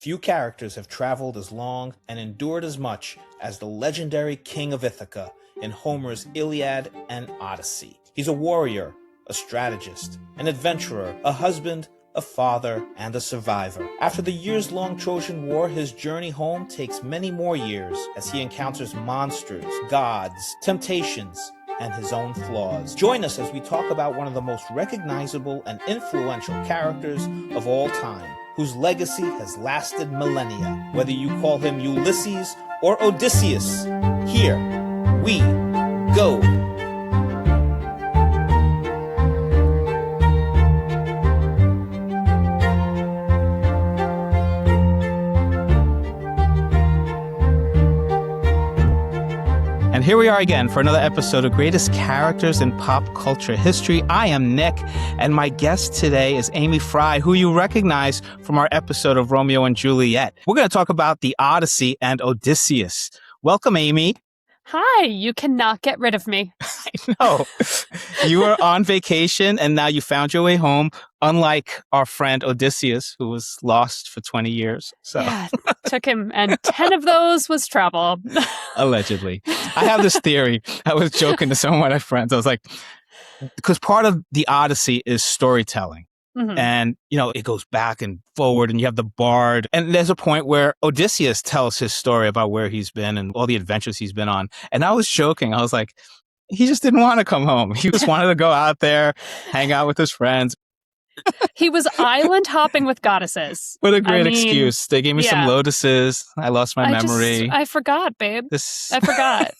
Few characters have traveled as long and endured as much as the legendary King of Ithaca in Homer's Iliad and Odyssey. He's a warrior, a strategist, an adventurer, a husband, a father, and a survivor. After the years-long Trojan War, his journey home takes many more years as he encounters monsters, gods, temptations, and his own flaws. Join us as we talk about one of the most recognizable and influential characters of all time, whose legacy has lasted millennia. Whether you call him Ulysses or Odysseus, here we go. And here we are again for another episode of Greatest Characters in Pop Culture History. I am Nick, and my guest today is Amy Fry, who you recognize from our episode of Romeo and Juliet. We're going to talk about the Odyssey and Odysseus. Welcome, Amy. Hi, you cannot get rid of me. I know. You were on vacation, and now you found your way home, unlike our friend Odysseus, who was lost for 20 years. So. Yeah, took him, and 10 of those was travel. Allegedly. I have this theory. I was joking to some of my friends. I was like, because part of the Odyssey is storytelling. Mm-hmm. And, you know, it goes back and forward and you have the bard. And there's a point where Odysseus tells his story about where he's been and all the adventures he's been on. And I was joking. I was like, he just didn't want to come home. He just wanted to go out there, hang out with his friends. He was island hopping with goddesses. What a great excuse. They gave me some lotuses. I lost my memory. I forgot, babe. I forgot.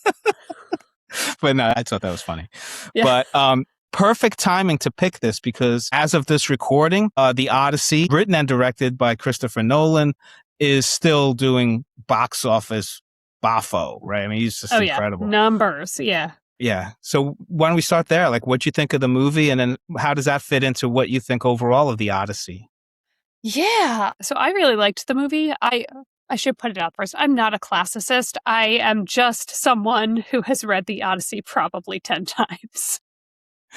But no, I thought that was funny. Yeah. But perfect timing to pick this because as of this recording, the Odyssey, written and directed by Christopher Nolan, is still doing box office boffo, right? I mean, he's just incredible. Numbers, yeah. Yeah. So why don't we start there? Like, what'd you think of the movie? And then how does that fit into what you think overall of the Odyssey? Yeah. So I really liked the movie. I should put it out first. I'm not a classicist. I am just someone who has read the Odyssey probably 10 times.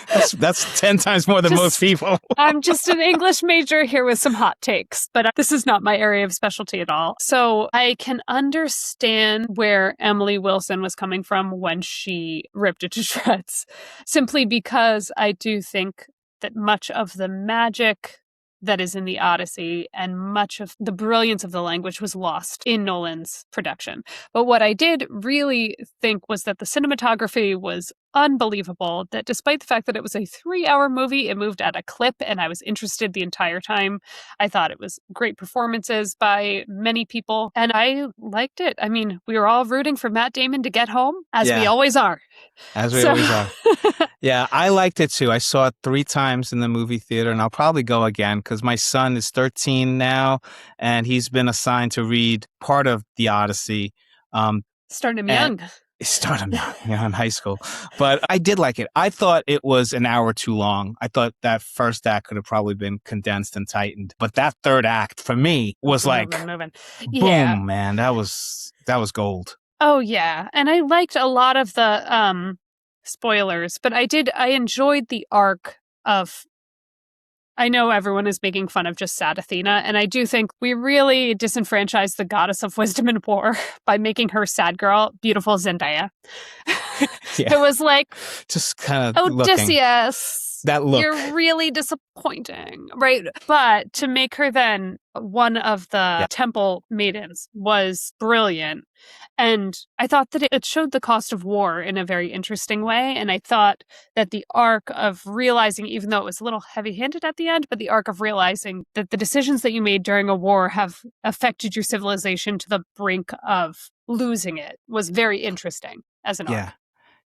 That's 10 times more than most people. I'm just an English major here with some hot takes, but this is not my area of specialty at all. So I can understand where Emily Wilson was coming from when she ripped it to shreds, simply because I do think that much of the magic that is in the Odyssey and much of the brilliance of the language was lost in Nolan's production. But what I did really think was that the cinematography was unbelievable, that despite the fact that it was a 3-hour movie, it moved at a clip and I was interested the entire time. I thought it was great performances by many people and I liked it. I mean, we were all rooting for Matt Damon to get home, as we always are. As we always are. Yeah, I liked it too. I saw it 3 times in the movie theater and I'll probably go again because my son is 13 now and he's been assigned to read part of the Odyssey. Starting him young. Started in high school. But I did like it. I thought it was an hour too long. I thought that first act could have probably been condensed and tightened. But that third act for me was boom, man. That was gold. Oh, yeah. And I liked a lot of the spoilers, but I enjoyed the arc of, I know everyone is making fun of just sad Athena, and I do think we really disenfranchised the goddess of wisdom and war by making her sad girl, beautiful Zendaya. It was like, just kind of Odysseus. That look. You're really disappointing, right? But to make her then one of the temple maidens was brilliant. And I thought that it showed the cost of war in a very interesting way. And I thought that the arc of realizing, even though it was a little heavy-handed at the end, but the arc of realizing that the decisions that you made during a war have affected your civilization to the brink of losing it was very interesting as an arc.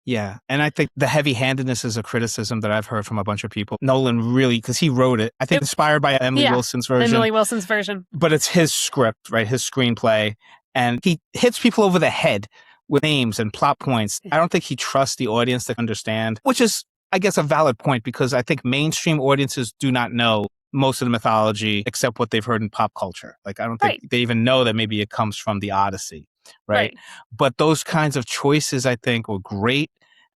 Yeah. And I think the heavy-handedness is a criticism that I've heard from a bunch of people. Nolan really, because he wrote it, I think inspired by Emily Wilson's version. Emily Wilson's version. But it's his script, right? His screenplay. And he hits people over the head with names and plot points. I don't think he trusts the audience to understand, which is, I guess, a valid point because I think mainstream audiences do not know most of the mythology except what they've heard in pop culture. Like, I don't think they even know that maybe it comes from the Odyssey. Right. But those kinds of choices, I think, were great.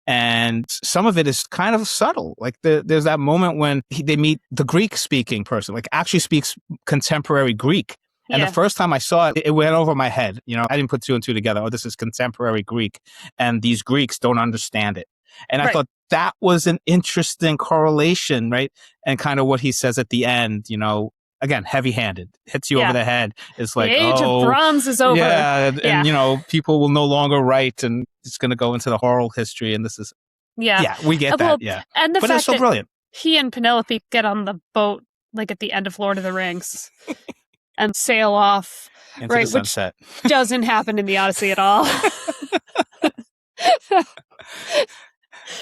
And some of it is kind of subtle. Like there's that moment when they meet the Greek speaking person, like actually speaks contemporary Greek. And the Yeah. first time I saw it, it went over my head. I didn't put two and two together. Oh, this is contemporary Greek. And these Greeks don't understand it. And I Right. thought that was an interesting correlation, right? And kind of what he says at the end, again, heavy-handed, hits you over the head. It's The like, age of oh, bronze is over. yeah. And, Yeah. people will no longer write and it's going to go into the oral history. And this is, Yeah. yeah, we get Well, that. Yeah. and the But it's fact so that brilliant. he and Penelope get on the boat like at the end of Lord of the Rings and sail off, Into right? the sunset. Which doesn't happen in the Odyssey at all.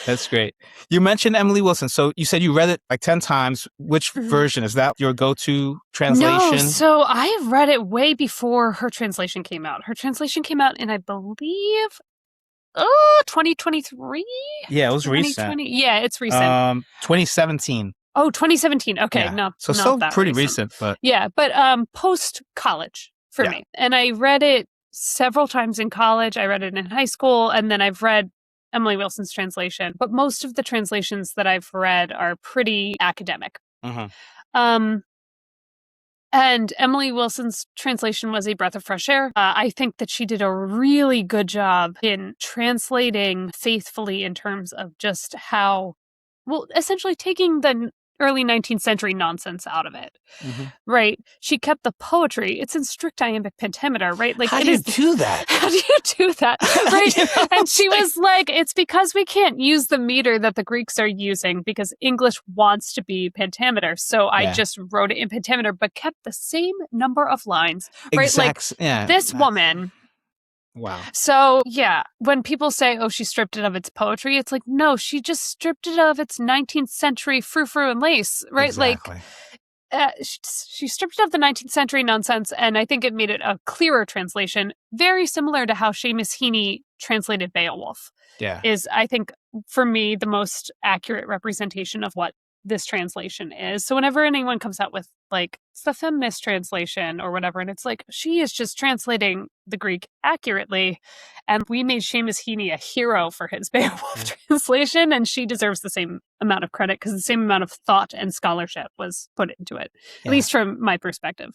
That's great. You mentioned Emily Wilson. So you said you read it like 10 times. Which version? Is that your go-to translation? No, so I read it way before her translation came out. Her translation came out in, I believe, 2023? Yeah, it was recent. Yeah, it's recent. 2017. Oh, 2017. Okay, Yeah. no, So not still that pretty recent, but yeah, but post-college for me. And I read it several times in college. I read it in high school, and then I've read Emily Wilson's translation. But most of the translations that I've read are pretty academic. And Emily Wilson's translation was a breath of fresh air. I think that she did a really good job in translating faithfully in terms of just how, well, essentially taking the early 19th century nonsense out of it, right? She kept the poetry. It's in strict iambic pentameter, right? Like, how do you do that? How do you do that, right? And she was like, it's because we can't use the meter that the Greeks are using because English wants to be pentameter. So I just wrote it in pentameter, but kept the same number of lines, right? This woman. Wow. So, yeah, when people say, oh, she stripped it of its poetry, it's like, no, she just stripped it of its 19th century frou-frou and lace, right? Exactly. She stripped it of the 19th century nonsense, and I think it made it a clearer translation, very similar to how Seamus Heaney translated Beowulf. Yeah. Is, I think, for me, the most accurate representation of what this translation is. So whenever anyone comes out with, like, it's the feminist translation or whatever, and it's like, she is just translating the Greek accurately, and we made Seamus Heaney a hero for his Beowulf translation, and she deserves the same amount of credit because the same amount of thought and scholarship was put into it, at least from my perspective.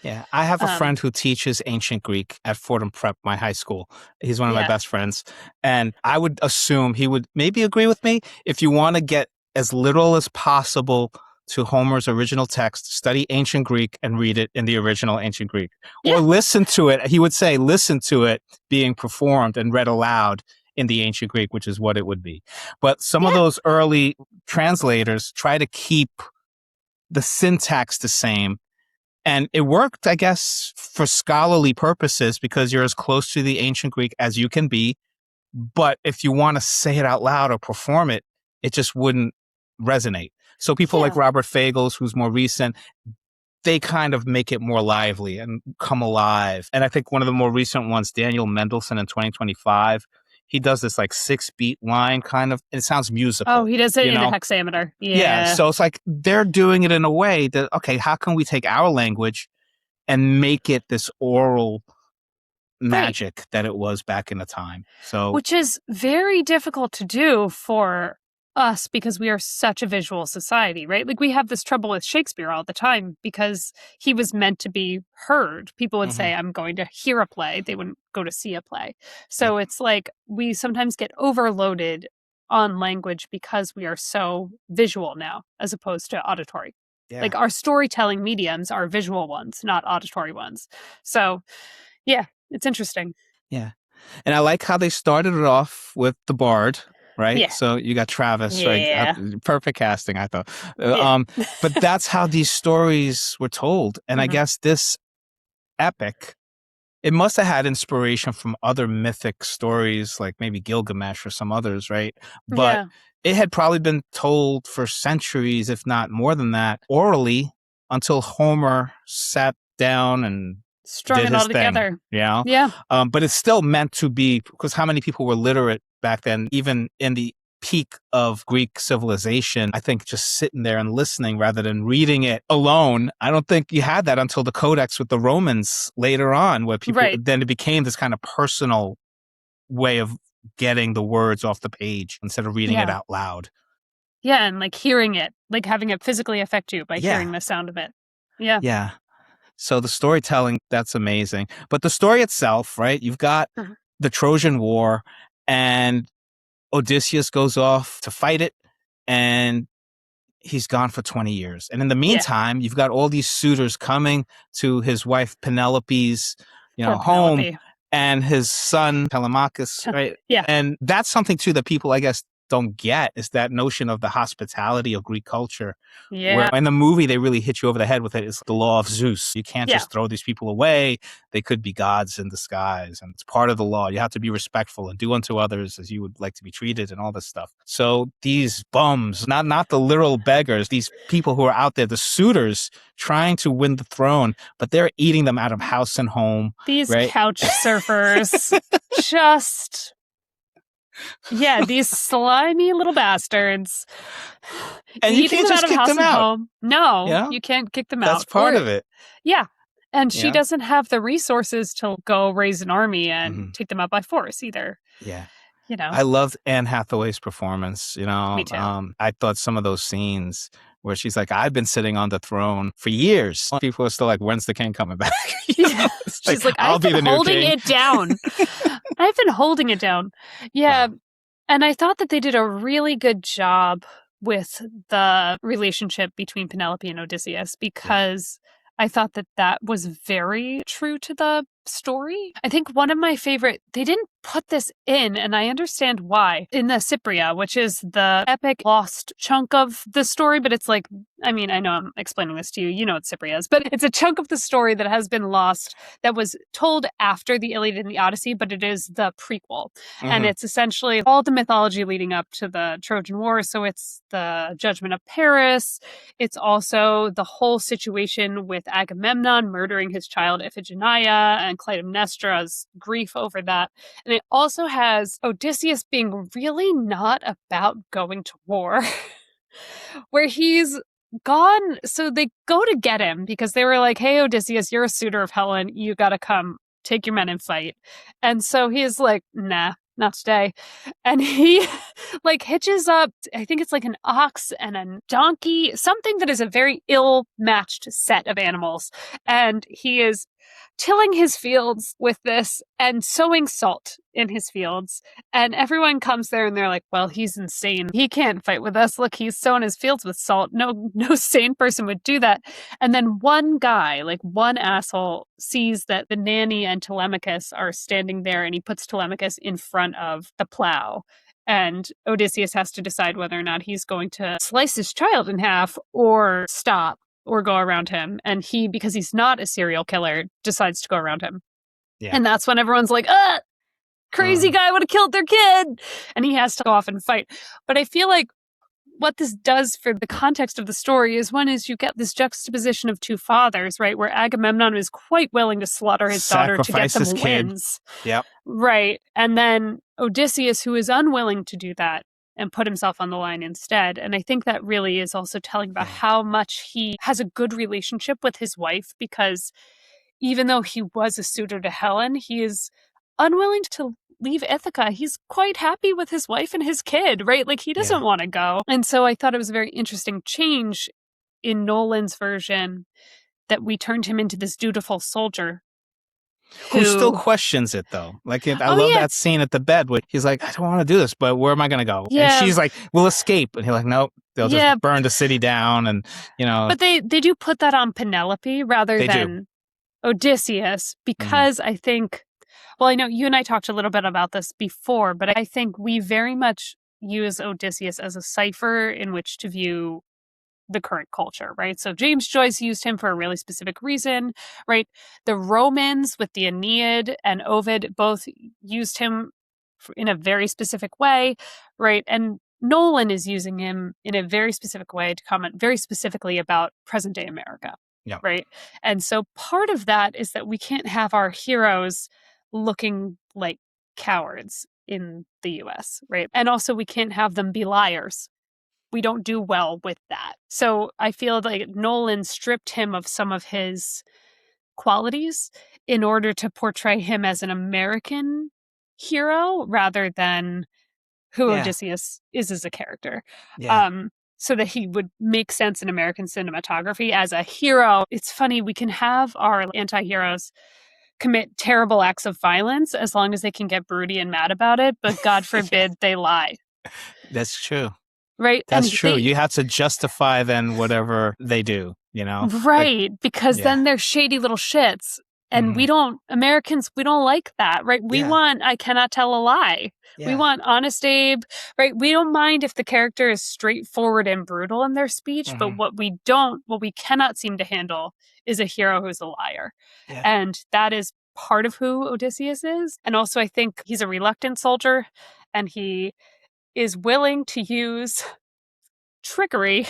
Yeah, I have a friend who teaches ancient Greek at Fordham Prep, my high school. He's one of my best friends. And I would assume he would maybe agree with me. If you want to get as literal as possible to Homer's original text, study ancient Greek and read it in the original ancient Greek. Yeah. Or listen to it. He would say, listen to it being performed and read aloud in the ancient Greek, which is what it would be. But some of those early translators try to keep the syntax the same. And it worked, I guess, for scholarly purposes because you're as close to the ancient Greek as you can be. But if you want to say it out loud or perform it, it just wouldn't resonate. So people like Robert Fagles, who's more recent, they kind of make it more lively and come alive. And I think one of the more recent ones, Daniel Mendelsohn in 2025, he does this like 6-beat line kind of, it sounds musical. Oh, he does it in a hexameter. Yeah. So it's like they're doing it in a way that, okay, how can we take our language and make it this oral magic that it was back in the time? So, which is very difficult to do for us because we are such a visual society, right? Like we have this trouble with Shakespeare all the time because he was meant to be heard. People would say, I'm going to hear a play. They wouldn't go to see a play. So it's like we sometimes get overloaded on language because we are so visual now as opposed to auditory. Yeah. Like our storytelling mediums are visual ones, not auditory ones. So yeah, it's interesting. Yeah. And I like how they started it off with the bard, right? Yeah. So you got Travis, right? Perfect casting, I thought. But that's how these stories were told. And I guess this epic, it must have had inspiration from other mythic stories, like maybe Gilgamesh or some others, right? But it had probably been told for centuries, if not more than that, orally until Homer sat down and strung it all together. Yeah. But it's still meant to be, because how many people were literate back then, even in the peak of Greek civilization? I think just sitting there and listening rather than reading it alone. I don't think you had that until the Codex with the Romans later on, where people, then it became this kind of personal way of getting the words off the page instead of reading it out loud. Yeah. And like hearing it, like having it physically affect you by hearing the sound of it. Yeah. Yeah. So the storytelling, that's amazing. But the story itself, right? You've got Mhm. the Trojan War, and Odysseus goes off to fight it, and he's gone for 20 years. And in the Yeah. meantime, you've got all these suitors coming to his wife Penelope's, Poor home, Penelope. and his son Telemachus, right? Yeah. And that's something too that people, I guess, don't get, is that notion of the hospitality of Greek culture. Where Yeah. in the movie they really hit you over the head with it. It's the law of Zeus. You can't Yeah. just throw these people away. They could be gods in disguise, and it's part of the law. You have to be respectful and do unto others as you would like to be treated, and all this stuff. So these bums, not the literal beggars, these people who are out there, the suitors trying to win the throne, but they're eating them out of house and home. These right? couch surfers just... Yeah, these slimy little bastards. And you Eating can't them just out of kick house them and out. home. No, Yeah. you can't kick them That's out. part of it. Yeah. And she Yeah. doesn't have the resources to go raise an army and Mhm. take them out by force either. Yeah. You know, I loved Anne Hathaway's performance. Me too. I thought some of those scenes where she's like, I've been sitting on the throne for years. People are still like, when's the king coming back? It's she's like, I'll I've be been the new holding king. it down. I've been holding it down. Yeah. Wow. And I thought that they did a really good job with the relationship between Penelope and Odysseus, because I thought that that was very true to the story. I think one of my favorite, they didn't put this in, and I understand why, in the Cypria, which is the epic lost chunk of the story, but it's like, I mean, I know I'm explaining this to you, you know what Cypria is, but it's a chunk of the story that has been lost that was told after the Iliad and the Odyssey, but it is the prequel. And it's essentially all the mythology leading up to the Trojan War. So it's the judgment of Paris. It's also the whole situation with Agamemnon murdering his child Iphigenia and Clytemnestra's grief over that. And it also has Odysseus being really not about going to war, where he's gone. So they go to get him because they were like, hey, Odysseus, you're a suitor of Helen. You got to come take your men and fight. And so he's like, nah, not today. And he like hitches up, I think it's like an ox and a donkey, something that is a very ill-matched set of animals. And he is tilling his fields with this and sowing salt in his fields. And everyone comes there and they're like, well, he's insane. He can't fight with us. Look, he's sowing his fields with salt. No sane person would do that. And then one guy, like one asshole, sees that the nanny and Telemachus are standing there, and he puts Telemachus in front of the plow. And Odysseus has to decide whether or not he's going to slice his child in half or stop or go around him. And he, because he's not a serial killer, decides to go around him. Yeah. And that's when everyone's like, crazy guy would have killed their kid. And he has to go off and fight. But I feel like what this does for the context of the story is, one is you get this juxtaposition of two fathers, right? Where Agamemnon is quite willing to slaughter his daughter to get Sacrifice some his kid. wins. Yep. Right. And then Odysseus, who is unwilling to do that and put himself on the line instead. And I think that really is also telling about how much he has a good relationship with his wife, because even though he was a suitor to Helen, he is unwilling to leave Ithaca. He's quite happy with his wife and his kid, right? Like, he doesn't want to go. And so I thought it was a very interesting change in Nolan's version that we turned him into this dutiful soldier. Who still questions it, though. Like, I love that scene at the bed where he's like, I don't want to do this, but where am I going to go? Yeah. And she's like, we'll escape. And he's like, nope, they'll just burn the city down. And, But they do put that on Penelope rather than Odysseus, because I think, well, I know you and I talked a little bit about this before, but I think we very much use Odysseus as a cipher in which to view the current culture, right? So James Joyce used him for a really specific reason, right? The Romans with the Aeneid and Ovid both used him in a very specific way, right? And Nolan is using him in a very specific way to comment very specifically about present day America, right? And so part of that is that we can't have our heroes looking like cowards in the US, right? And also we can't have them be liars. We don't do well with that. So I feel like Nolan stripped him of some of his qualities in order to portray him as an American hero rather than who Odysseus is as a character. Yeah. so that he would make sense in American cinematography as a hero. It's funny, we can have our anti-heroes commit terrible acts of violence as long as they can get broody and mad about it, but God forbid they lie. That's true. Right? That's true. You have to justify then whatever they do, Right, because then they're shady little shits. And Americans, we don't like that, right? We want, I cannot tell a lie. Yeah. We want Honest Abe, right? We don't mind if the character is straightforward and brutal in their speech, but what we cannot seem to handle is a hero who's a liar. Yeah. And that is part of who Odysseus is. And also I think he's a reluctant soldier, and he is willing to use trickery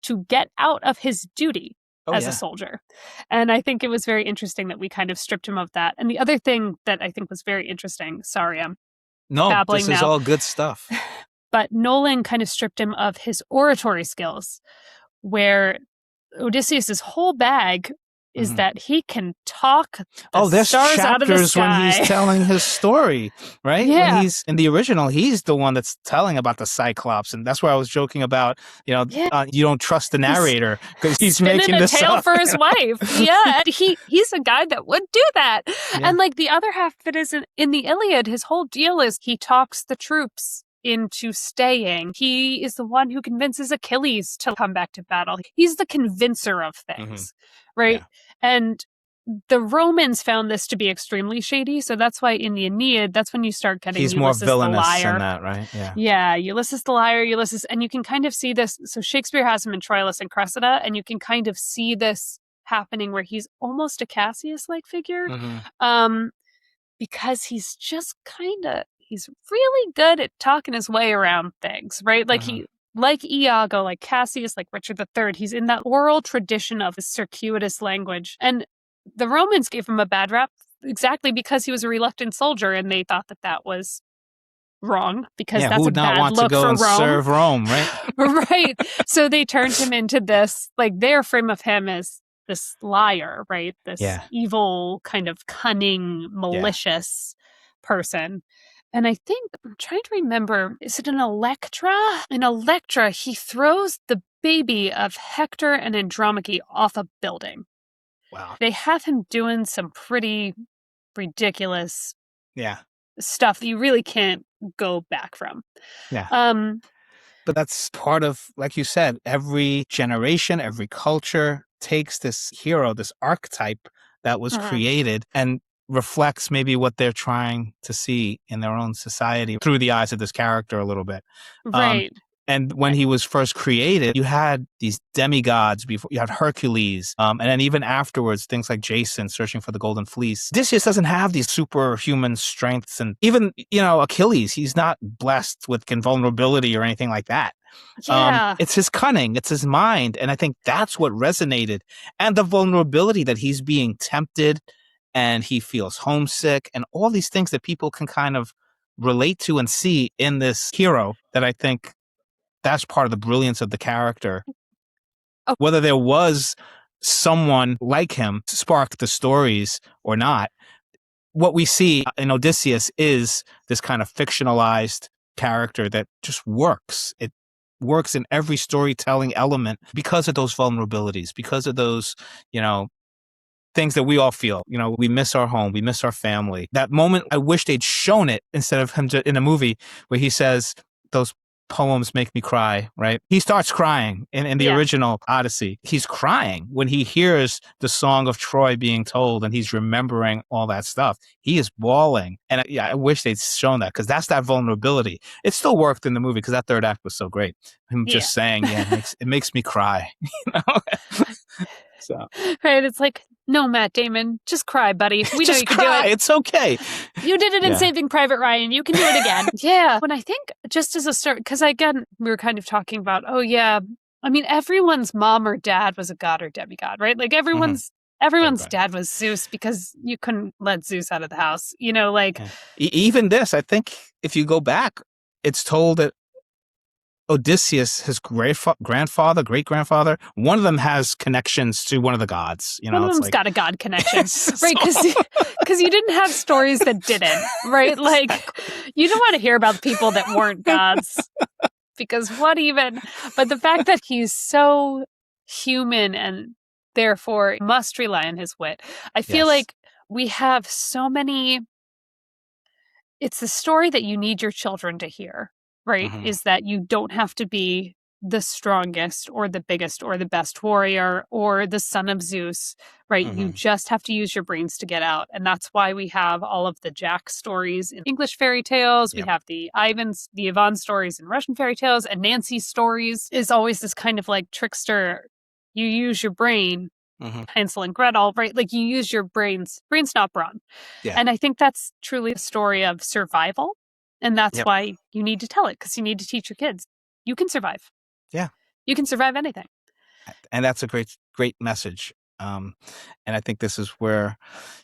to get out of his duty as a soldier. And I think it was very interesting that we kind of stripped him of that. And the other thing that I think was very interesting, sorry, I'm babbling this is now, all good stuff. But Nolan kind of stripped him of his oratory skills, where Odysseus' whole bag is that he can talk there's stars out of the chapters sky. when he's telling his story, right? Yeah. When he's in the original, he's the one that's telling about the Cyclops, and that's where I was joking about, you don't trust the narrator because he's making this a tale up, for his wife. Yeah, and he's a guy that would do that. Yeah. And like the other half of it is in the Iliad, his whole deal is he talks the troops into staying. He is the one who convinces Achilles to come back to battle. He's the convincer of things, right? Yeah. And the Romans found this to be extremely shady, so that's why in the Aeneid, that's when you start getting He's Ulysses more villainous the liar. than that, right? Yeah, Ulysses the liar, and you can kind of see this. So Shakespeare has him in Troilus and Cressida, and you can kind of see this happening where he's almost a Cassius-like figure, because he's just he's really good at talking his way around things, right? Like like Iago, like Cassius, like Richard III, he's in that oral tradition of circuitous language. And the Romans gave him a bad rap exactly because he was a reluctant soldier, and they thought that was wrong because that's a bad look for Rome. Serve Rome, right? Right. So they turned him into this, like their frame of him as this liar, right? This evil, kind of cunning, malicious person. And I think, I'm trying to remember, is it an Electra? In Electra, he throws the baby of Hector and Andromache off a building. Wow. They have him doing some pretty ridiculous stuff that you really can't go back from. Yeah. But that's part of, like you said, every generation, every culture takes this hero, this archetype that was created, and reflects maybe what they're trying to see in their own society through the eyes of this character a little bit. Right. And when he was first created, you had these demigods before. You had Hercules, and then even afterwards, things like Jason searching for the Golden Fleece. Odysseus doesn't have these superhuman strengths, and even Achilles, he's not blessed with invulnerability or anything like that. Yeah. It's his cunning, it's his mind, and I think that's what resonated, and the vulnerability that he's being tempted, and he feels homesick, and all these things that people can kind of relate to and see in this hero. That I think that's part of the brilliance of the character. Oh. Whether there was someone like him to spark the stories or not, what we see in Odysseus is this kind of fictionalized character that just works. It works in every storytelling element because of those vulnerabilities, because of those, things that we all feel. We miss our home, we miss our family. That moment, I wish they'd shown it instead of him in a movie where he says, those poems make me cry, right? He starts crying in the original Odyssey. He's crying when he hears the song of Troy being told, and he's remembering all that stuff. He is bawling. And I wish they'd shown that, because that's that vulnerability. It still worked in the movie because that third act was so great. Him just saying, it makes me cry. So. Right, it's like, no, Matt Damon, just cry, buddy. We know you can do it. It's okay. You did it in Saving Private Ryan. You can do it again. Yeah. When I think, just as a start, because again, we were kind of talking about, everyone's mom or dad was a god or demigod, right? Like everyone's dad was Zeus, because you couldn't let Zeus out of the house. Even this, I think, if you go back, it's told that Odysseus, his grandfather, great-grandfather, one of them has connections to one of the gods. One of them's got a god connection, right? Because you didn't have stories that didn't, right? Like, you don't want to hear about people that weren't gods. because what even? But the fact that he's so human and therefore must rely on his wit. I feel Yes. like we have so many. It's the story that you need your children to hear, right? Mhm. Is that you don't have to be the strongest or the biggest or the best warrior or the son of Zeus, right? You Mhm. just have to use your brains to get out. And that's why we have all of the Jack stories in English fairy tales. We Yep. have the Yvonne stories in Russian fairy tales, and Nancy's stories is always this kind of like trickster. You use your brain, Mhm. Hansel and Gretel, right? Like you use your brains, not brawn. Yeah. And I think that's truly a story of survival. And that's Yep. why you need to tell it, because you need to teach your kids. You can survive. Yeah. You can survive anything. And that's a great message. And I think this is where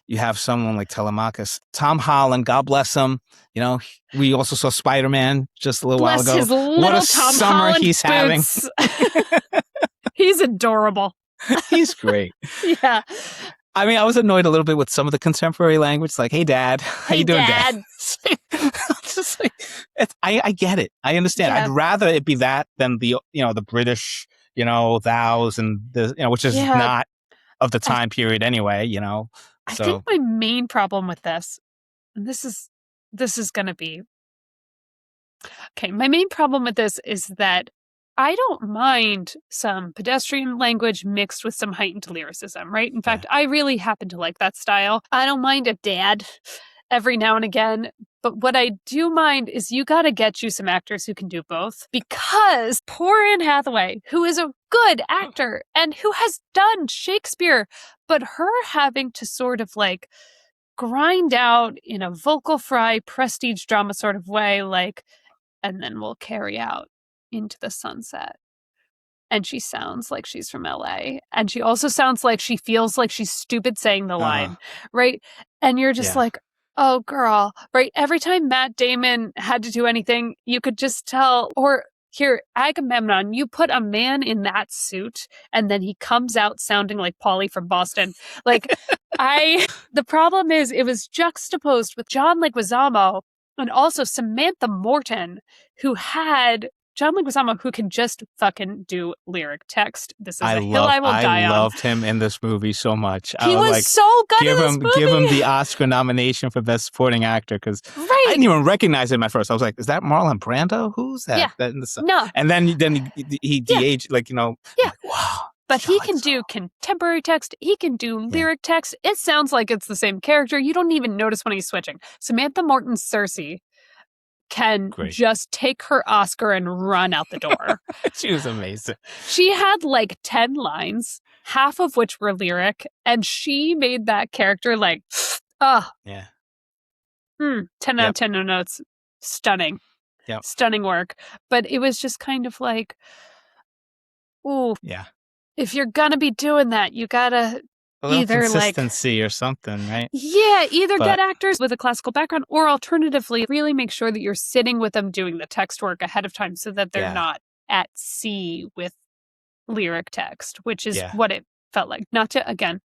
you have someone like Telemachus, Tom Holland, God bless him. You know, we also saw Spider-Man just a little while Bless ago. his What little a Tom summer Holland he's having. boots. He's adorable. He's great. Yeah. I mean, I was annoyed a little bit with some of the contemporary language, like, "Hey, Dad, how you doing, Dad?" Just like, I get it. I understand. Yeah. I'd rather it be that than the British, thous and the which is Yeah. not of the time period anyway. I So think my main problem with this, and this is going to be okay. My main problem with this is that I don't mind some pedestrian language mixed with some heightened lyricism, right? In fact, I really happen to like that style. I don't mind a dad every now and again. But what I do mind is you got to get you some actors who can do both, because poor Anne Hathaway, who is a good actor and who has done Shakespeare, but her having to sort of like grind out in a vocal fry prestige drama sort of way, like, and then we'll carry out into the sunset. And she sounds like she's from LA. And she also sounds like she feels like she's stupid saying the line, right? And you're just Yeah. like, oh, girl, right? Every time Matt Damon had to do anything, you could just tell. Or here, Agamemnon, you put a man in that suit and then he comes out sounding like Paulie from Boston. Like, the problem is it was juxtaposed with John Leguizamo and also Samantha Morton, who had John Leguizamo, who can just fucking do lyric text. This is a hill I will die on. I loved him in this movie so much. He I was was like, so good in this movie. give him the Oscar nomination for Best Supporting Actor, because I didn't even recognize him at first. I was like, is that Marlon Brando? Who's that? Yeah. No. And then he de-aged, like, Yeah. like, wow. But he can do contemporary text. He can do lyric text. It sounds like it's the same character. You don't even notice when he's switching. Samantha Morton's Cersei can just take her Oscar and run out the door. She was amazing. She had like 10 lines, half of which were lyric, and she made that character like, 10 out of 10 notes. Stunning. Yep. Stunning work. But it was just kind of like, ooh. Yeah. If you're gonna be doing that, you gotta either consistency or something, right? Yeah, either get actors with a classical background, or alternatively, really make sure that you're sitting with them doing the text work ahead of time so that they're not at sea with lyric text, which is what it felt like. Not to, again,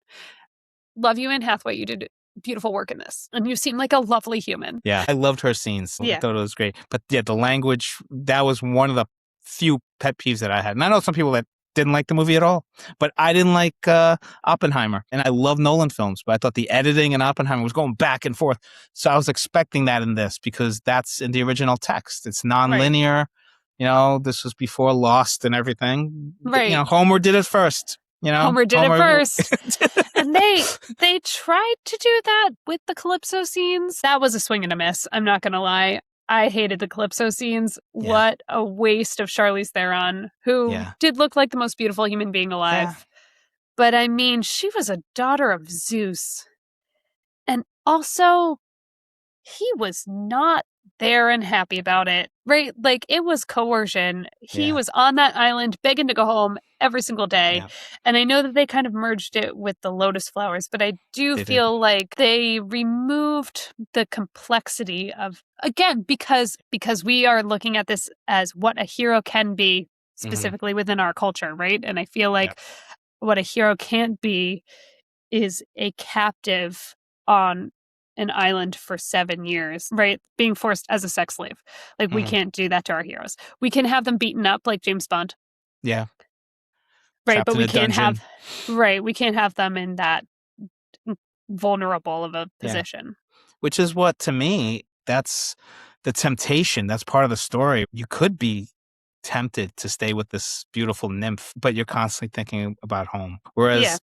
love you, Anne Hathaway. You did beautiful work in this, and you seem like a lovely human. Yeah, I loved her scenes. I thought it was great. But yeah, the language, that was one of the few pet peeves that I had. And I know some people that didn't like the movie at all, but I didn't like Oppenheimer, and I love Nolan films, but I thought the editing in Oppenheimer was going back and forth. So I was expecting that in this, because that's in the original text. It's non-linear. This was before Lost and everything. Right. Homer did it first. Homer did it first. And they tried to do that with the Calypso scenes. That was a swing and a miss. I'm not going to lie. I hated the Calypso scenes. Yeah. What a waste of Charlize Theron, who did look like the most beautiful human being alive. Yeah. But I mean, she was a daughter of Zeus. And also, he was not there and happy about it, right? Like, it was coercion. He was on that island begging to go home every single day. Yeah. And I know that they kind of merged it with the lotus flowers, but I do feel like they removed the complexity of, again, because we are looking at this as what a hero can be specifically within our culture, right? And I feel like what a hero can't be is a captive on an island for 7 years, right? Being forced as a sex slave. Like, we can't do that to our heroes. We can have them beaten up like James Bond. Yeah. Right, Trapped but in we a can't dungeon. we can't have them in that vulnerable of a position. Which is what, to me, that's the temptation. That's part of the story. You could be tempted to stay with this beautiful nymph, but you're constantly thinking about home. Whereas,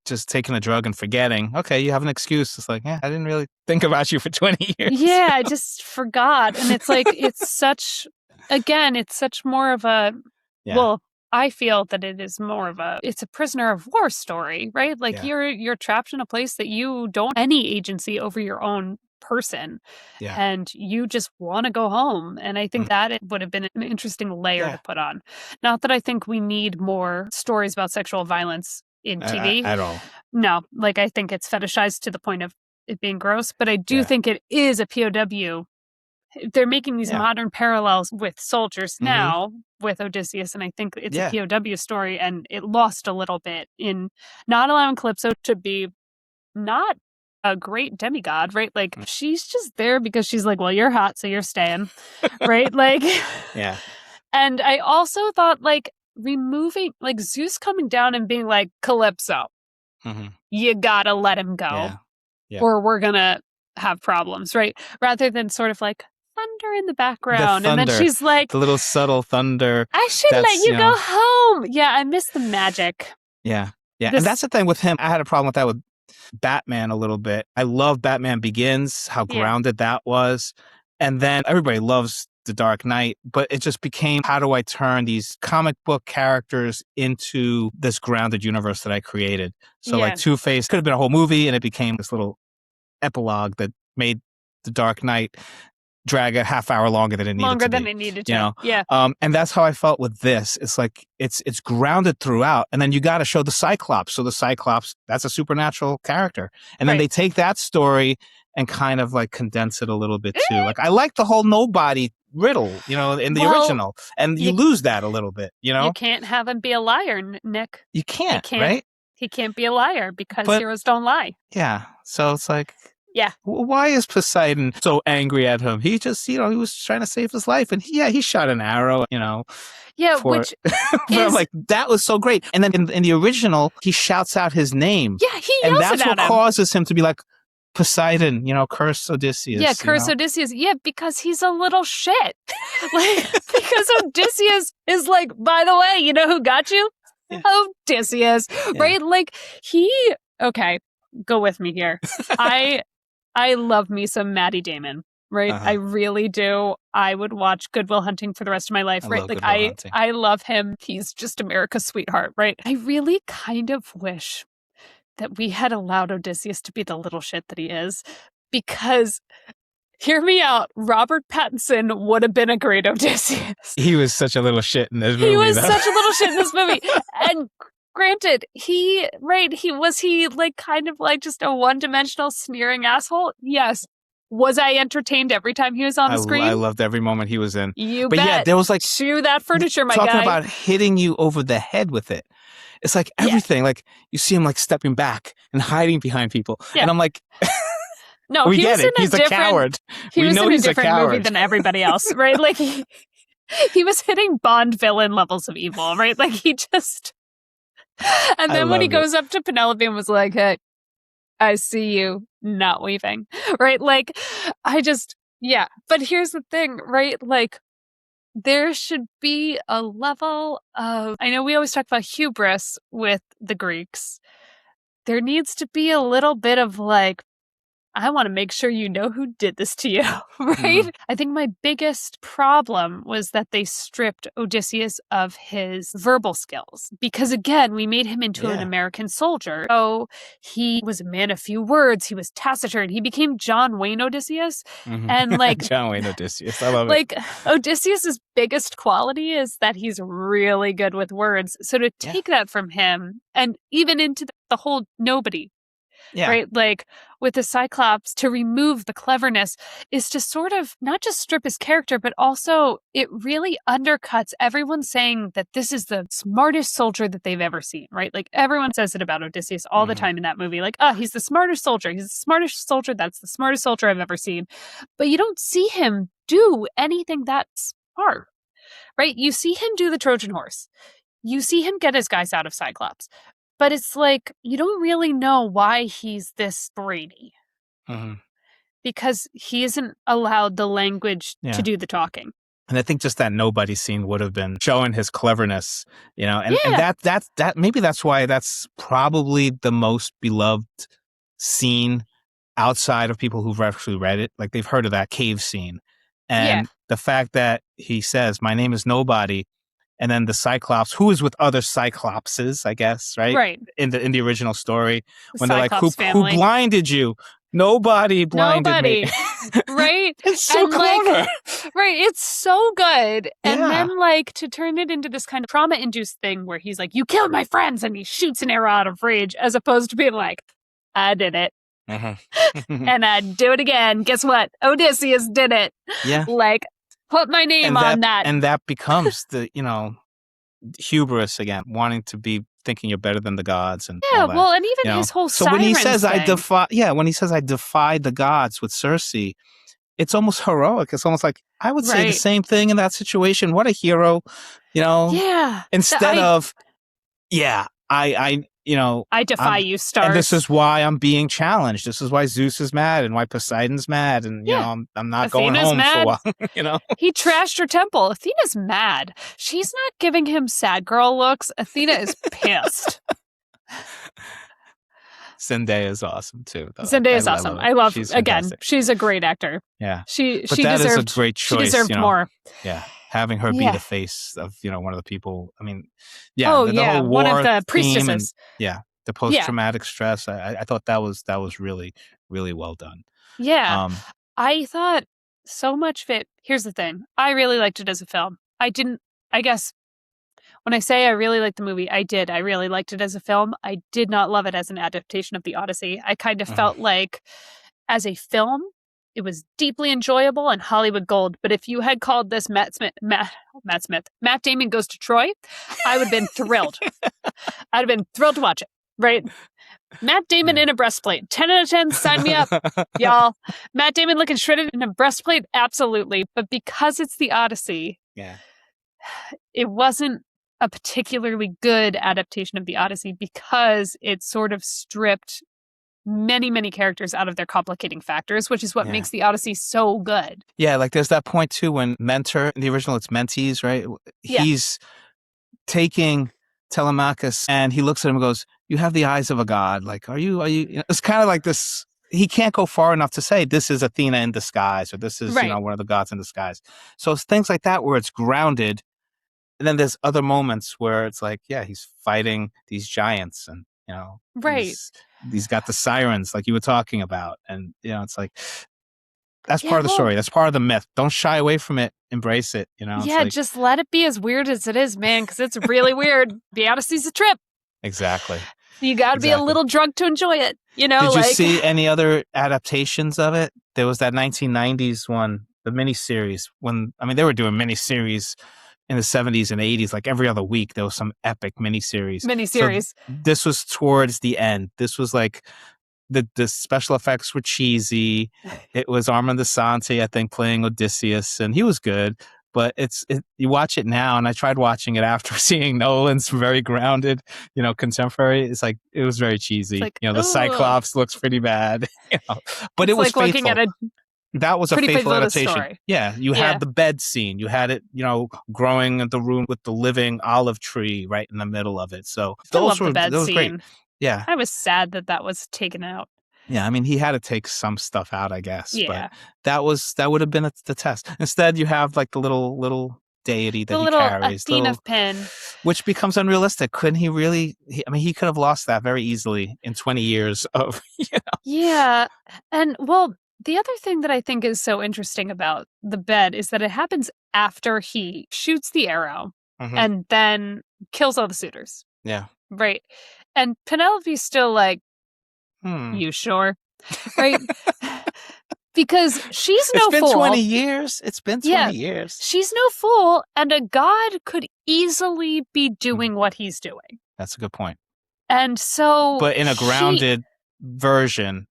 just taking a drug and forgetting, okay, you have an excuse. It's like, I didn't really think about you for 20 years. Yeah, I just forgot. And it's like, it's such more of a, well, I feel that it is more of it's a prisoner of war story, right? Like, you're trapped in a place that you don't have any agency over your own person, and you just want to go home. And I think that it would have been an interesting layer to put on. Not that I think we need more stories about sexual violence in TV at all. No, like, I think it's fetishized to the point of it being gross, but I do think it is a POW. They're making these modern parallels with soldiers now with Odysseus, and I think it's a POW story, and it lost a little bit in not allowing Calypso to be not a great demigod, right? Like, she's just there because she's like, well, you're hot, so you're staying, right? Like, And I also thought, like, removing, like, Zeus coming down and being like, Calypso, you gotta let him go, or we're gonna have problems, right? Rather than sort of like thunder in the background, and then she's like, the little subtle thunder. I should let you go home. Yeah, I miss the magic. Yeah. And that's the thing with him. I had a problem with that with Batman a little bit. I love Batman Begins, how grounded that was. And then everybody loves The Dark Knight, but it just became, how do I turn these comic book characters into this grounded universe that I created? So like Two-Face could have been a whole movie, and it became this little epilogue that made The Dark Knight drag a half hour longer than it needed to. And that's how I felt with this. It's like it's grounded throughout, and then you got to show the Cyclops. So the Cyclops, that's a supernatural character, and then they take that story and kind of like condense it a little bit too. Like, I like the whole nobody riddle, in the original, and you lose that a little bit. You can't have him be a liar, Nick. You can't, right? He can't be a liar because heroes don't lie. Yeah, so it's like. Yeah. Why is Poseidon so angry at him? He just, he was trying to save his life. And he shot an arrow, Yeah, which but I'm like, that was so great. And then in the original, he shouts out his name. Yeah, he yells and that's it what at him. Causes him to be like, Poseidon, curse Odysseus. Yeah, curse Odysseus. Yeah, because he's a little shit. Like, because Odysseus is like, by the way, you know who got you? Yeah. Odysseus. Yeah. Right? Like, okay, go with me here. I love me some Matty Damon, right? I really do. I would watch Good Will Hunting for the rest of my life, right? Like, I love him. He's just America's sweetheart, right? I really kind of wish that we had allowed Odysseus to be the little shit that he is, because, hear me out, Robert Pattinson would have been a great Odysseus. He was such a little shit in this movie. He was such a little shit in this movie. And granted, he like kind of like just a one-dimensional sneering asshole? Yes. Was I entertained every time he was on the screen? I loved every moment he was in. You bet. Yeah, there was like, chew that furniture, my guy. Talking about hitting you over the head with it. It's like everything. Like, you see him like stepping back and hiding behind people, and I'm like, no, we get it. He's a coward. He was in a different movie than everybody else, right? Like, he was hitting Bond villain levels of evil, right? Like, he just. And then when he goes up to Penelope and was like, hey, I see you not weaving, right? Like, but here's the thing, right? Like, there should be a level of, I know we always talk about hubris with the Greeks. There needs to be a little bit of like, I want to make sure you know who did this to you, right? I think my biggest problem was that they stripped Odysseus of his verbal skills, because again, we made him into an American soldier. So he was a man of few words. He was taciturn. He became John Wayne Odysseus. And like John Wayne Odysseus. I love it. Like, Odysseus's biggest quality is that he's really good with words. So to take that from him, and even into the whole nobody, Yeah. Right? Like with the Cyclops, to remove the cleverness is to sort of not just strip his character, but also it really undercuts everyone saying that this is the smartest soldier that they've ever seen, right? Like everyone says it about Odysseus all the time in that movie. Like, oh, he's the smartest soldier. He's the smartest soldier. That's the smartest soldier I've ever seen. But you don't see him do anything that smart, right? You see him do the Trojan horse. You see him get his guys out of Cyclops. But it's like, you don't really know why he's this brainy. Because he isn't allowed the language to do the talking. And I think just that nobody scene would have been showing his cleverness, you know, and that maybe that's why that's probably the most beloved scene outside of people who've actually read it. Like they've heard of that cave scene. And the fact that he says, my name is nobody. And then the Cyclops, who is with other Cyclopses, I guess, right? Right. In the original story. When Cyclops they're like, who blinded you? Nobody blinded me. Right? It's so clever. Right. It's so good. And then like to turn it into this kind of trauma-induced thing where he's like, you killed my friends, and he shoots an arrow out of rage, as opposed to being like, I did it. And I'd do it again. Guess what? Odysseus did it. Yeah. Like, put my name on that. And that becomes the, you know, hubris again, wanting to be thinking you're better than the gods. And all that, well, and even you know? his whole So when he says thing. when he says I defied the gods with Circe, it's almost heroic. It's almost like I would say the same thing in that situation. What a hero, you know? Yeah. Instead of, I you know, I defy you, stars. And this is why I'm being challenged. This is why Zeus is mad and why Poseidon's mad. And, you know, I'm not Athena's going home mad. for a while, you know? He trashed her temple. Athena's mad. She's not giving him sad girl looks. Athena is pissed. Zendaya is awesome, too. Though. Zendaya is awesome. I love her. Again, she's a great actor. Yeah. She that deserved, is a great choice. She deserved more. Yeah. Having her be the face of, you know, one of the people. I mean, the whole war one of the And, priestesses. the post-traumatic stress. I thought that was really, really well done. Yeah. I thought so much of it. Here's the thing. I really liked it as a film. I guess when I say I really liked the movie, I did. I really liked it as a film. I did not love it as an adaptation of the Odyssey. I kind of felt like as a film, it was deeply enjoyable and Hollywood gold. But if you had called this Matt Damon Goes to Troy, I would have been thrilled. I'd have been thrilled to watch it. Right? Matt Damon in a breastplate. 10 out of 10, sign me up, y'all. Matt Damon looking shredded in a breastplate? Absolutely. But because it's the Odyssey, it wasn't a particularly good adaptation of the Odyssey because it sort of stripped many, many characters out of their complicating factors, which is what makes the Odyssey so good. Yeah, like there's that point too when Mentor, in the original it's Mentes, right? He's taking Telemachus and he looks at him and goes, you have the eyes of a god. Like, are you know, it's kind of like this. He can't go far enough to say this is Athena in disguise or this is, you know, one of the gods in disguise. So it's things like that where it's grounded. And then there's other moments where it's like, he's fighting these giants and, you know, he's got the sirens like you were talking about. And, you know, it's like, that's part of the story. That's part of the myth. Don't shy away from it. Embrace it. You know? Yeah, just let it be as weird as it is, man, because it's really weird. The Odyssey's a trip. Exactly. You got to be a little drunk to enjoy it. You know, Did you see any other adaptations of it? There was that 1990s one, the miniseries. They were doing miniseries in the 70s and 80s, like every other week, there was some epic miniseries. So this was towards the end. This was like the special effects were cheesy. It was Armand Assante, I think, playing Odysseus, and he was good. But you watch it now, and I tried watching it after seeing Nolan's very grounded, you know, contemporary. It's like it was very cheesy. Like, you know, the Cyclops looks pretty bad, you know, but it was like faithful. That was a faithful adaptation. Yeah, you had the bed scene. You had it, you know, growing in the room with the living olive tree right in the middle of it. So those were great. Yeah, I was sad that was taken out. Yeah, I mean, he had to take some stuff out, I guess. Yeah, but that would have been the test. Instead, you have like the little deity that he carries, Athena pin, which becomes unrealistic. Couldn't he really? He could have lost that very easily in 20 years of. You know. Yeah, and well, the other thing that I think is so interesting about the bed is that it happens after he shoots the arrow and then kills all the suitors. Yeah. Right. And Penelope's still like, You sure? Right? Because she's no fool. It's been 20 years. It's been 20 years. She's no fool, and a god could easily be doing what he's doing. That's a good point. And so, but in a grounded version,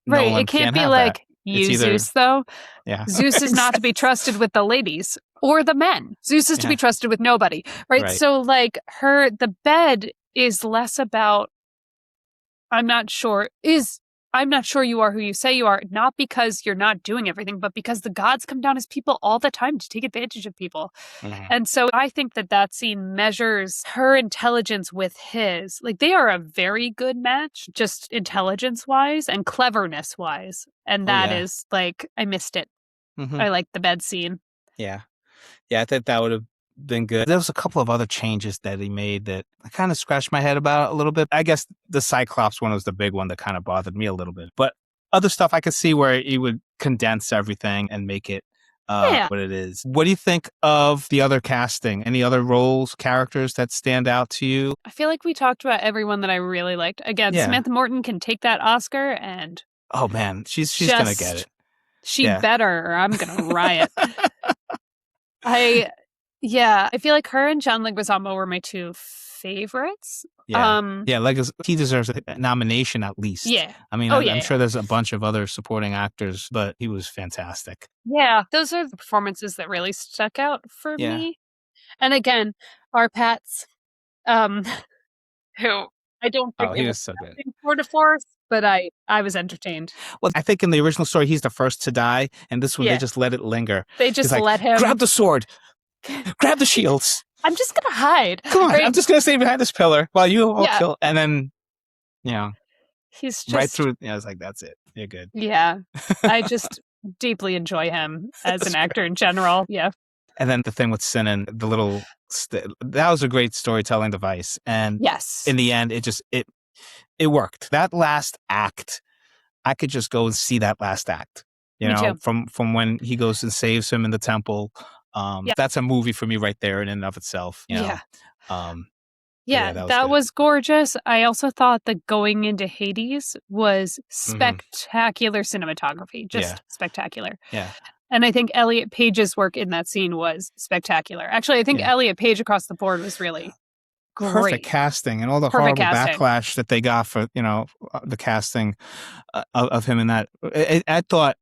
right? Nolan It can't be have like that. you, Zeus, though. Yeah, Zeus is not to be trusted with the ladies or the men. Zeus is to be trusted with nobody, right? So, like the bed is less about. I'm not sure you are who you say you are, not because you're not doing everything, but because the gods come down as people all the time to take advantage of people. Mm-hmm. And so I think that scene measures her intelligence with his. Like, they are a very good match, just intelligence-wise and cleverness-wise. And that is, like, I missed it. Mm-hmm. I liked the bed scene. Yeah. Yeah, I think that would have been good. There was a couple of other changes that he made that I kind of scratched my head about a little bit. I guess the Cyclops one was the big one that kind of bothered me a little bit. But other stuff I could see where he would condense everything and make it what it is. What do you think of the other casting? Any other roles, characters that stand out to you? I feel like we talked about everyone that I really liked. Again, Samantha Morton can take that Oscar and... Oh, man. She's going to get it. She better, or I'm going to riot. I feel like her and John Leguizamo were my two favorites. Yeah, he deserves a nomination at least. Yeah. I mean, I'm sure there's a bunch of other supporting actors, but he was fantastic. Yeah, those are the performances that really stuck out for me. And again, our Pats, who I don't think he was so good. Tour de force, but I was entertained. Well, I think in the original story, he's the first to die, and this one, they just let it linger. They just let him... Grab the sword! Grab the shields! I'm just going to hide. Come on, I'm just going to stay behind this pillar while you all kill. And then, he's just... right through... I was like, that's it. You're good. Yeah. I just deeply enjoy him as an actor in general. Yeah. And then the thing with Sinan, the little... that was a great storytelling device. And in the end, it worked. That last act, I could just go and see that last act. Me too. From when he goes and saves him in the temple. That's a movie for me right there in and of itself. That was gorgeous. I also thought that going into Hades was spectacular cinematography. Just spectacular. Yeah. And I think Elliot Page's work in that scene was spectacular. Actually, I think Elliot Page across the board was really great. Perfect casting and all the horrible backlash that they got for, the casting of him in that. I thought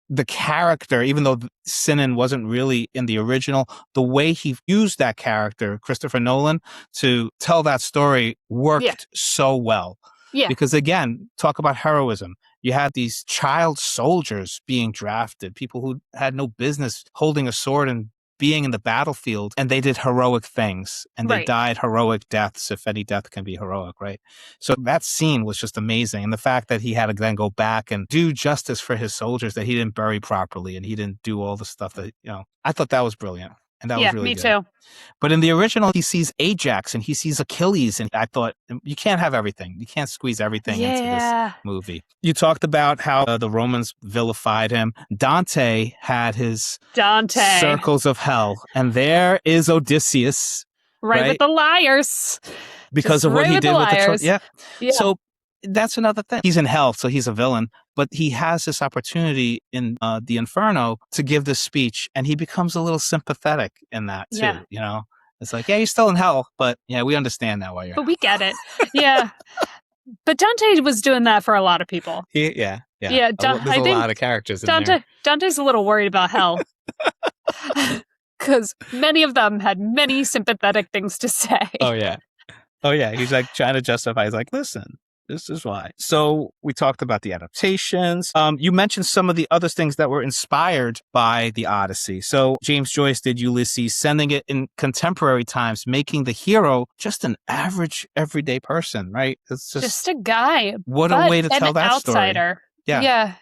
the character, even though Sinan wasn't really in the original, the way he used that character, Christopher Nolan, to tell that story worked so well. Yeah. Because again, talk about heroism. You had these child soldiers being drafted, people who had no business holding a sword and being in the battlefield, and they did heroic things, and they died heroic deaths, if any death can be heroic, right? So that scene was just amazing. And the fact that he had to then go back and do justice for his soldiers, that he didn't bury properly, and he didn't do all the stuff that, I thought that was brilliant. And that was really good. Me too. But in the original, he sees Ajax and he sees Achilles. And I thought, you can't have everything. You can't squeeze everything into this movie. You talked about how the Romans vilified him. Dante had his circles of hell. And there is Odysseus. Right with the liars. Because of what he did with the Trojan. Yeah. So that's another thing. He's in hell, so he's a villain, but he has this opportunity in the Inferno to give this speech, and he becomes a little sympathetic in that too. It's like, you're still in hell, but we understand now why you're. But we get it. Yeah. But Dante was doing that for a lot of people. Yeah. There's a lot of characters in there. Dante's a little worried about hell. Because many of them had many sympathetic things to say. Oh yeah. He's like trying to justify. He's like, listen. This is why. So we talked about the adaptations. You mentioned some of the other things that were inspired by the Odyssey. So James Joyce did Ulysses, sending it in contemporary times, making the hero just an average, everyday person, right? It's just a guy. What a way to tell that outsider. Story. Yeah.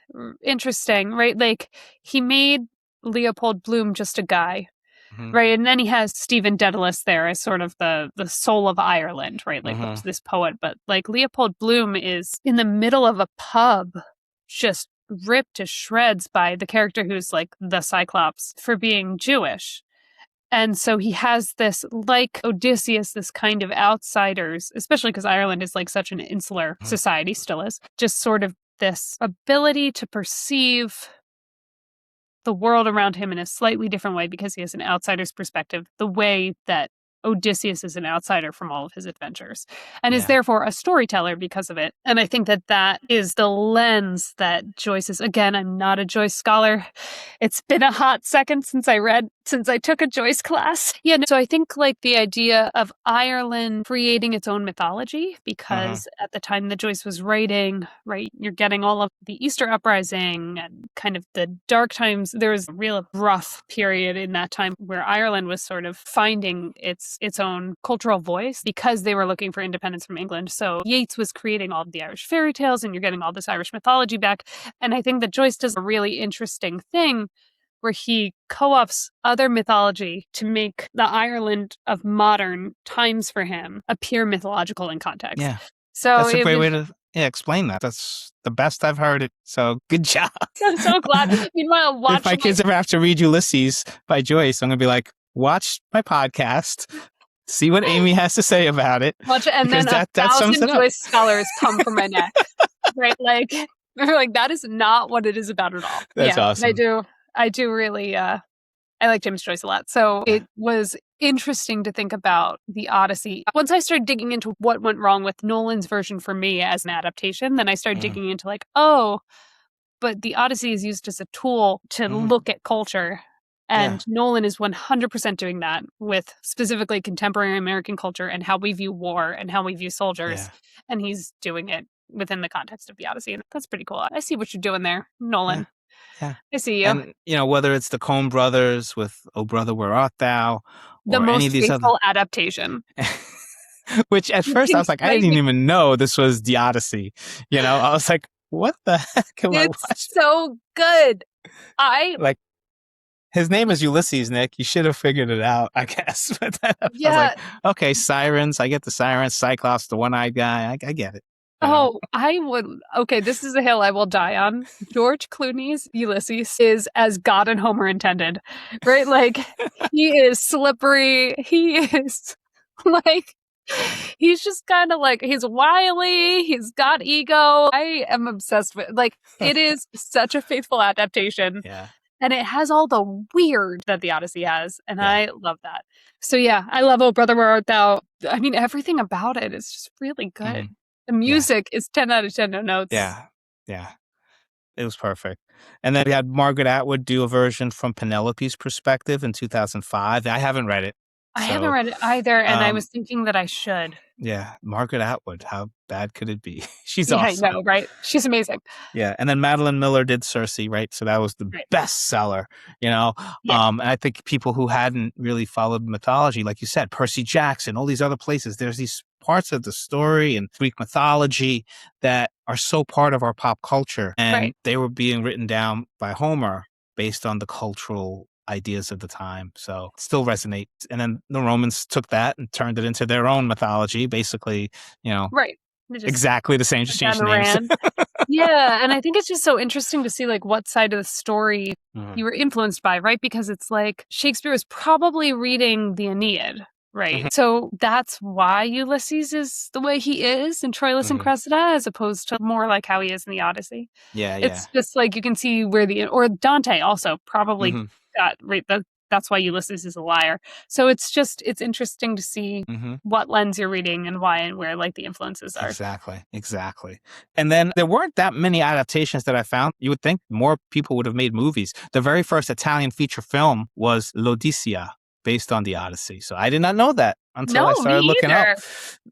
Interesting, right? Like, he made Leopold Bloom just a guy. Right, and then he has Stephen Dedalus there as sort of the soul of Ireland, right? Like this poet, but like Leopold Bloom is in the middle of a pub, just ripped to shreds by the character who's like the Cyclops for being Jewish. And so he has this, like Odysseus, this kind of outsiders, especially because Ireland is like such an insular society, still is, just sort of this ability to perceive the world around him in a slightly different way because he has an outsider's perspective, the way that Odysseus is an outsider from all of his adventures and is therefore a storyteller because of it. And I think that that is the lens that Joyce is. Again, I'm not a Joyce scholar. It's been a hot second since I took a Joyce class. Yeah, so I think like the idea of Ireland creating its own mythology, because at the time that Joyce was writing, right, you're getting all of the Easter uprising and kind of the dark times. There was a real rough period in that time where Ireland was sort of finding its own cultural voice because they were looking for independence from England. So Yeats was creating all of the Irish fairy tales and you're getting all this Irish mythology back. And I think that Joyce does a really interesting thing where he co-opts other mythology to make the Ireland of modern times for him appear mythological in context. Yeah. So that's a great way to explain that. That's the best I've heard it. So good job. I'm so glad. Meanwhile, if my kids ever have to read Ulysses by Joyce, I'm going to be like, watch my podcast, see what Amy has to say about it. Watch it, and then that 1,000 Joyce scholars come from my neck. Right? Like that is not what it is about at all. That's awesome. I do really, I like James Joyce a lot. So it was interesting to think about the Odyssey. Once I started digging into what went wrong with Nolan's version for me as an adaptation, then I started digging into like, oh, but the Odyssey is used as a tool to look at culture. And Nolan is 100% doing that with specifically contemporary American culture and how we view war and how we view soldiers. Yeah. And he's doing it within the context of the Odyssey. And that's pretty cool. I see what you're doing there, Nolan. Yeah. I see you. And, whether it's the Coen brothers with Oh Brother, Where Art Thou? The most any of these faithful adaptation. Which at first I was like, I didn't even know this was the Odyssey. I was like, what the heck am I watching? It's so good. His name is Ulysses, Nick. You should have figured it out, I guess. But I was like, okay, sirens. I get the sirens. Cyclops, the one-eyed guy. I get it. I would. Okay, this is a hill I will die on. George Clooney's Ulysses is as God and Homer intended, right? Like, he is slippery. He is he's just kind of like, he's wily. He's got ego. I am obsessed with, it is such a faithful adaptation. Yeah. And it has all the weird that the Odyssey has. And I love that. So I love Oh Brother, Where Art Thou? I mean, everything about it is just really good. The music is 10 out of 10 no notes. Yeah. Yeah. It was perfect. And then we had Margaret Atwood do a version from Penelope's perspective in 2005. I haven't read it. I haven't read it either. And I was thinking that I should. Yeah. Margaret Atwood. How bad could it be? She's awesome. I know, right? She's amazing. Yeah. And then Madeline Miller did Circe, right? So that was the bestseller, Yeah. And I think people who hadn't really followed mythology, like you said, Percy Jackson, all these other places, there's these parts of the story and Greek mythology that are so part of our pop culture. And they were being written down by Homer based on the cultural ideas of the time. So it still resonates. And then the Romans took that and turned it into their own mythology, basically, exactly the same, just changed names. Yeah. And I think it's just so interesting to see what side of the story you were influenced by, right? Because it's like Shakespeare was probably reading the Aeneid. Right. So that's why Ulysses is the way he is in Troilus and Cressida, as opposed to more like how he is in the Odyssey. Yeah. It's just you can see where or Dante also probably got, right. That's why Ulysses is a liar. So it's interesting to see what lens you're reading and why and where the influences are. Exactly. And then there weren't that many adaptations that I found. You would think more people would have made movies. The very first Italian feature film was L'Odissea, based on the Odyssey. So I did not know that until I started looking up.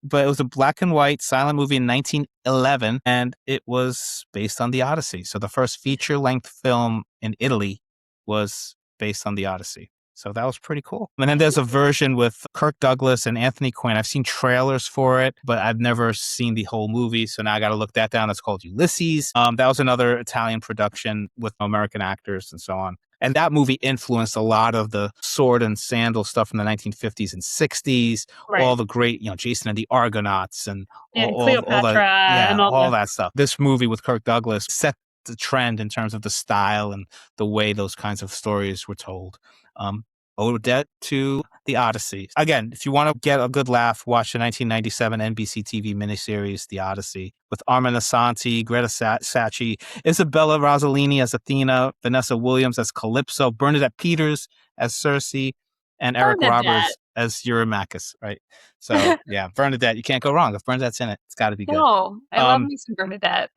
But it was a black and white silent movie in 1911, and it was based on the Odyssey. So the first feature-length film in Italy was based on the Odyssey. So that was pretty cool. And then there's a version with Kirk Douglas and Anthony Quinn. I've seen trailers for it, but I've never seen the whole movie. So now I got to look that down. It's called Ulysses. That was another Italian production with American actors and so on. And that movie influenced a lot of the sword and sandal stuff from the 1950s and 60s, all the great, Jason and the Argonauts and Cleopatra and all that stuff. This movie with Kirk Douglas set the trend in terms of the style and the way those kinds of stories were told. Odette to the Odyssey. Again, if you want to get a good laugh, watch the 1997 NBC TV miniseries, The Odyssey, with Armin Asante, Greta Scacchi, Isabella Rossellini as Athena, Vanessa Williams as Calypso, Bernadette Peters as Circe, and Eric Roberts as Eurymachus, right? So, yeah, Bernadette, you can't go wrong. If Bernadette's in it, it's got to be good. No, I love me some Bernadette.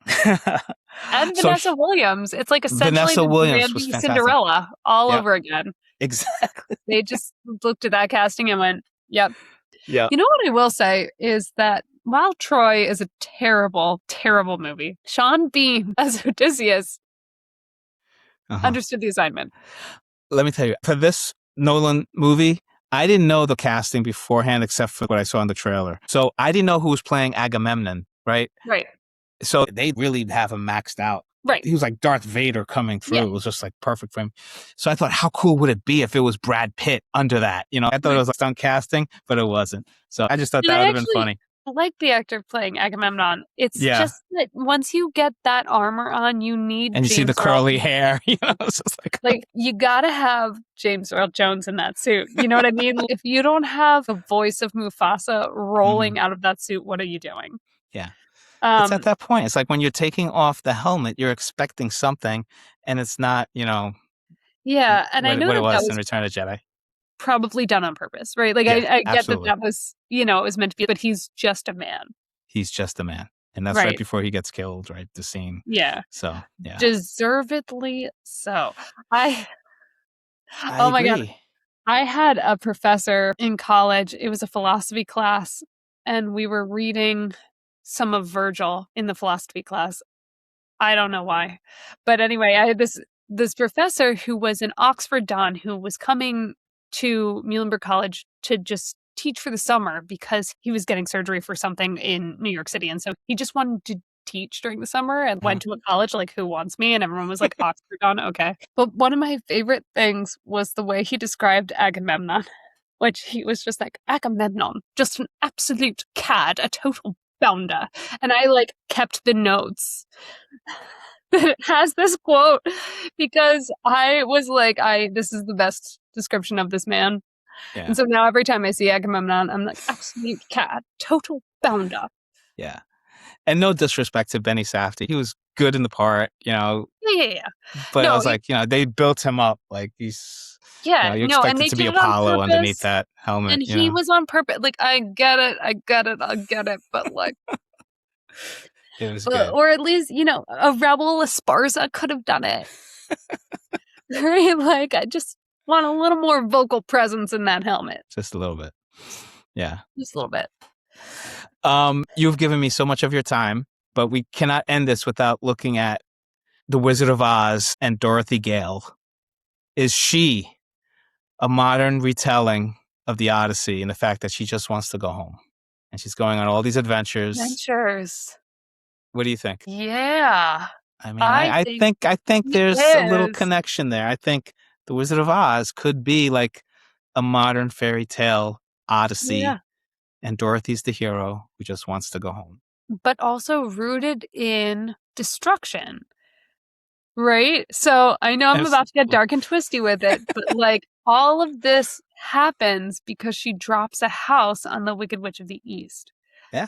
And Vanessa Williams. It's like essentially Vanessa the Williams was Brandy fantastic. Cinderella all over again. Exactly. They just looked at that casting and went, yep. Yeah. You know what I will say is that while Troy is a terrible, terrible movie, Sean Bean as Odysseus understood the assignment. Let me tell you, for this Nolan movie, I didn't know the casting beforehand except for what I saw in the trailer. So I didn't know who was playing Agamemnon, right? Right. So they really have him maxed out. Right. He was like Darth Vader coming through. Yeah. It was just like perfect for him. So I thought, how cool would it be if it was Brad Pitt under that? You know, I thought it was like stunt casting, but it wasn't. So I just thought that would have been funny. I like the actor playing Agamemnon. It's just that once you get that armor on, you need and you see the curly hair. You know, it's just like you gotta have James Earl Jones in that suit. You know what I mean? If you don't have the voice of Mufasa rolling out of that suit, what are you doing? Yeah. It's at that point. It's like when you're taking off the helmet, you're expecting something, and it's not, you know. Yeah, and I know what it was in Return of the Jedi. Probably done on purpose, right? Like I get that was, you know, it was meant to be, but he's just a man. He's just a man, and that's right before he gets killed, right? The scene. Yeah. So yeah, deservedly so. I oh my agree. God, I had a professor in college. It was a philosophy class, and we were reading some of Virgil in the philosophy class. I don't know why. But anyway, I had this professor who was an Oxford Don who was coming to Muhlenberg College to just teach for the summer because he was getting surgery for something in New York City. And so he just wanted to teach during the summer and went to a college like, who wants me? And everyone was like, Oxford Don, okay. But one of my favorite things was the way he described Agamemnon, which he was just like, Agamemnon, just an absolute cad, a total bounder. And I like kept the notes that has this quote because I was like, this is the best description of this man. Yeah. And so now every time I see Agamemnon, I'm like, absolute cad, total bounder. Yeah. And no disrespect to Benny Safdie. He was good in the part, you know. Yeah. But I was like, you know, they built him up like he's you expect it to be Apollo underneath that helmet. And he was on purpose. Like, I get it. But like it was good. Or at least, you know, a rebel Esparza could have done it. Right? Like, I just want a little more vocal presence in that helmet. Just a little bit. Yeah. Just a little bit. You've given me so much of your time, but we cannot end this without looking at The Wizard of Oz and Dorothy Gale. Is she a modern retelling of the Odyssey in the fact that she just wants to go home? And she's going on all these adventures. What do you think? Yeah. I mean, I think there's a little connection there. I think The Wizard of Oz could be like a modern fairy tale Odyssey. Yeah. And Dorothy's the hero who just wants to go home. But also rooted in destruction. Right? So I know I'm about to get dark and twisty with it, but like all of this happens because she drops a house on the Wicked Witch of the East. Yeah.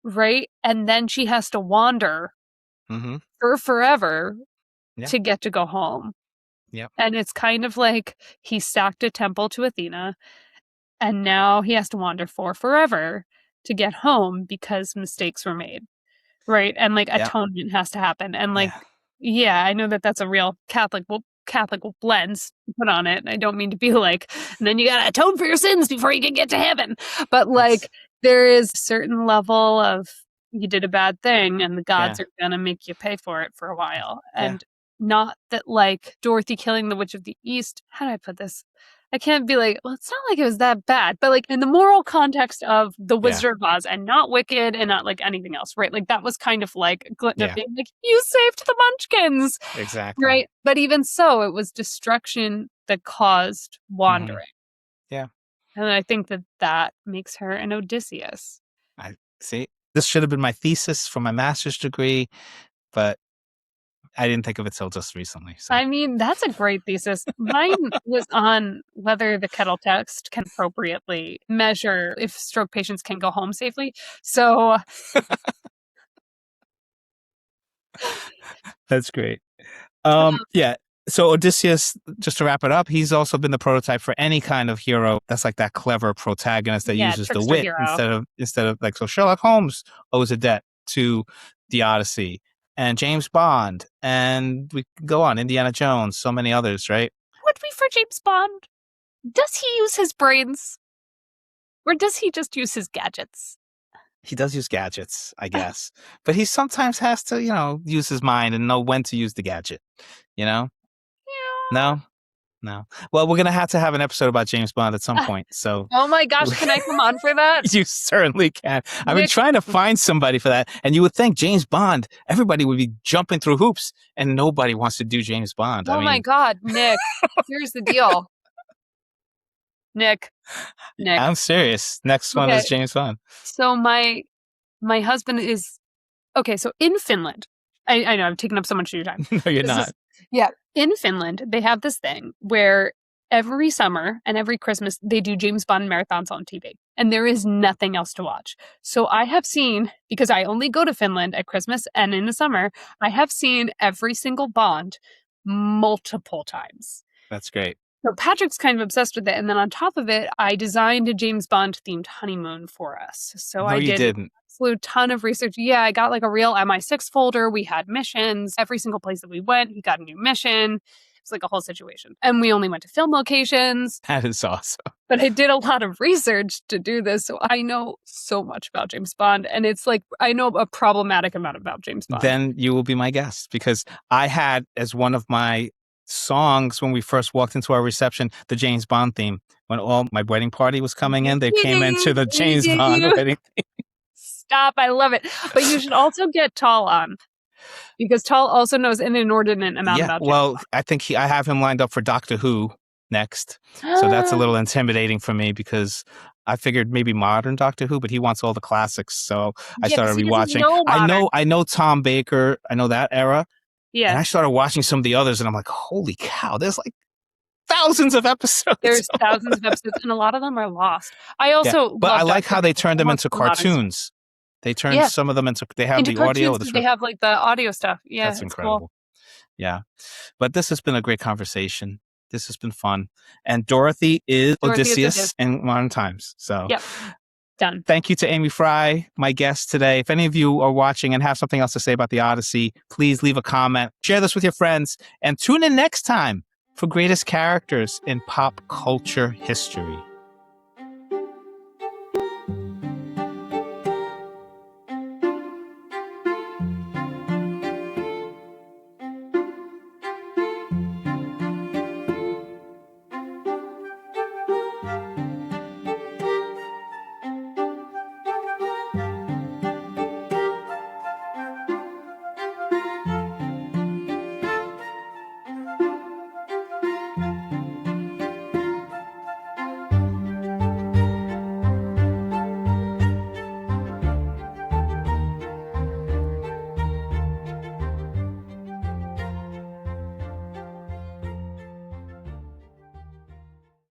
Right? And then she has to wander for forever to get to go home. Yep. And it's kind of like he sacked a temple to Athena. And now he has to wander for forever to get home because mistakes were made, right? And like atonement has to happen. And like, I know that that's a real Catholic lens to put on it. And I don't mean to be like, and then you got to atone for your sins before you can get to heaven. But like, there is a certain level of you did a bad thing and the gods are going to make you pay for it for a while. And not that like Dorothy killing the Witch of the East. How do I put this? I can't be like, well, it's not like it was that bad, but like in the moral context of The Wizard of Oz and not Wicked and not like anything else, right? Like that was kind of like Glinda being like, you saved the Munchkins. Exactly. Right. But even so, it was destruction that caused wandering. Yeah. And I think that makes her an Odysseus. I see. This should have been my thesis for my master's degree, but I didn't think of it till just recently. So. I mean, that's a great thesis. Mine was on whether the kettle text can appropriately measure if stroke patients can go home safely. So That's great. Yeah. So Odysseus, just to wrap it up, he's also been the prototype for any kind of hero that's like that clever protagonist that uses the trickster wit hero. instead of like, so Sherlock Holmes owes a debt to the Odyssey, and James Bond, and we can go on, Indiana Jones, so many others, right? Would we for James Bond? Does he use his brains? Or does he just use his gadgets? He does use gadgets, I guess. But he sometimes has to, use his mind and know when to use the gadget, Yeah. No? Well, we're going to have an episode about James Bond at some point. So, oh my gosh, can I come on for that? You certainly can. I've been trying to find somebody for that. And you would think James Bond, everybody would be jumping through hoops, and nobody wants to do James Bond. Oh my God, Nick, here's the deal. Nick. I'm serious. Next one is James Bond. So my husband is, okay, so in Finland, I know I've taken up so much of your time. No, you're not. In Finland, they have this thing where every summer and every Christmas, they do James Bond marathons on TV. And there is nothing else to watch. So I have seen, because I only go to Finland at Christmas and in the summer, I have seen every single Bond multiple times. That's great. So Patrick's kind of obsessed with it. And then on top of it, I designed a James Bond-themed honeymoon for us. So I did a ton of research. Yeah, I got like a real MI6 folder. We had missions. Every single place that we went, he got a new mission. It's like a whole situation. And we only went to film locations. That is awesome. But I did a lot of research to do this. So I know so much about James Bond. And it's like, I know a problematic amount about James Bond. Then you will be my guest, because I had as one of my songs when we first walked into our reception, the James Bond theme. When all my wedding party was coming in, they came into the James Bond wedding theme. Stop, I love it. But you should also get Tall on, because Tall also knows an inordinate amount about James Bond. I think I have him lined up for Doctor Who next. So that's a little intimidating for me, because I figured maybe modern Doctor Who, but he wants all the classics. So I started rewatching. I know Tom Baker. I know that era. Yeah. And I started watching some of the others, and I'm like, holy cow, there's like thousands of episodes. There's thousands of episodes, and a lot of them are lost. I also but I like how they turned them into cartoons. They turned some of them into, they have the audio. They have like the audio stuff. Yeah. That's incredible. Cool. Yeah. But this has been a great conversation. This has been fun. And Dorothy is Odysseus in modern times. So done. Thank you to Amy Fry, my guest today. If any of you are watching and have something else to say about the Odyssey, please leave a comment, share this with your friends, and tune in next time for greatest characters in pop culture history.